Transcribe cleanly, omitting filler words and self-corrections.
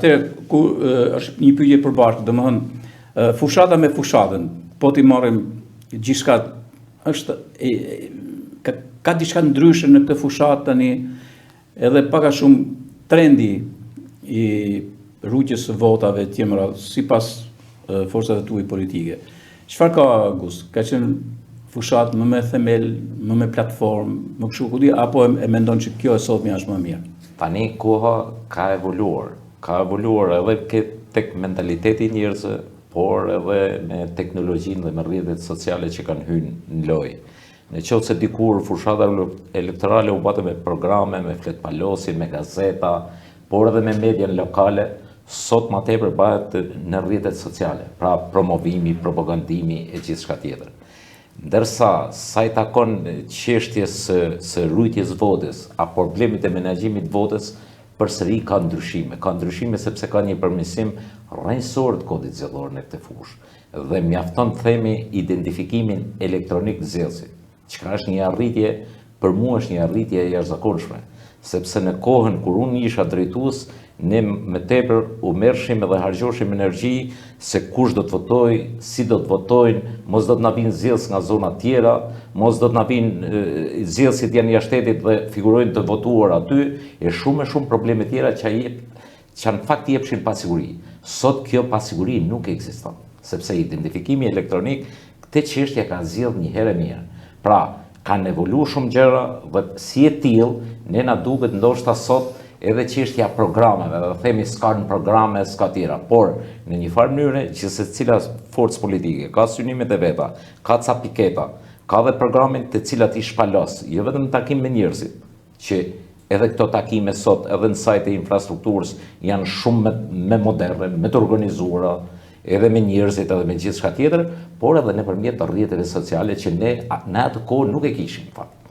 Atëherë ku është një pyetje e përbashkët, domethënë fushata me fushatën, po ti marrim gjithçka është ka diçka ndryshe në këtë fushatë tani, edhe pak a shumë trendi i rrugës së votave të tjera sipas forcave tuaj politike. Çfarë ka Gust? Ka qenë fushat më me themel, më me platformë, më kështu ku di, apo e mendon që kjo e sotme është më mirë? Tani koha ka evoluar edhe tek mentaliteti i njerëzve, por edhe me teknologjinë dhe me rrjetet sociale që kanë hyrë në lojë. Në qoftë se dikur fushata elektorale u bate me programe, me fletpalosin, me gazeta, por edhe me median lokale, sot më tepër bëhet në rrjetet sociale, pra promovimi, propagandimi e gjithçka tjetër. Ndërsa sa i takon çështjes së rujtjes votës, a problemit e menaxhimit votës, përsëri ka ndryshime sepse ka një përmirësim rrënjësor të kodit zgjedhor në këtë fushë. Dhe mjafton të themi identifikimin elektronik të zgjedhësit, çka është një arritje, për mua është një arritje e jashtëzakonshme, sepse në kohën kur unë isha drejtues, ne me tepër u merrshim dhe harxhoshim energji se kush do të votojë, si do të votojnë, mos do të na vinë zgjedhës nga zona tjera, mos do të na vinë zgjedhësit janë jashtë shtetit dhe figurojnë të votuar aty, e shumë probleme tjera që në fakt jepshin pasiguri. Sot kjo pasiguri nuk ekziston, sepse identifikimi elektronik këtë çështje ka zgjidhur një herë mirë. Pra, kanë evoluar shumë gjëra dhe si e tillë, ne na duket ndoshta sot edhe çështja programeve, dhe themi s'ka në programe, s'ka tjera, por në një farë mënyrë që secila forcë politike ka synimet e veta, ka ca piketa, ka dhe programin të cilat i shpalos, jo vetëm takim me njerëzit, që edhe këto takime sot, edhe në sajt e infrastrukturës, janë shumë me moderne, me të organizuara, edhe me njerëzit, edhe me gjithçka tjetër, por edhe nëpërmjet të rrjeteve sociale që ne në atë kohë nuk e kishim fakt.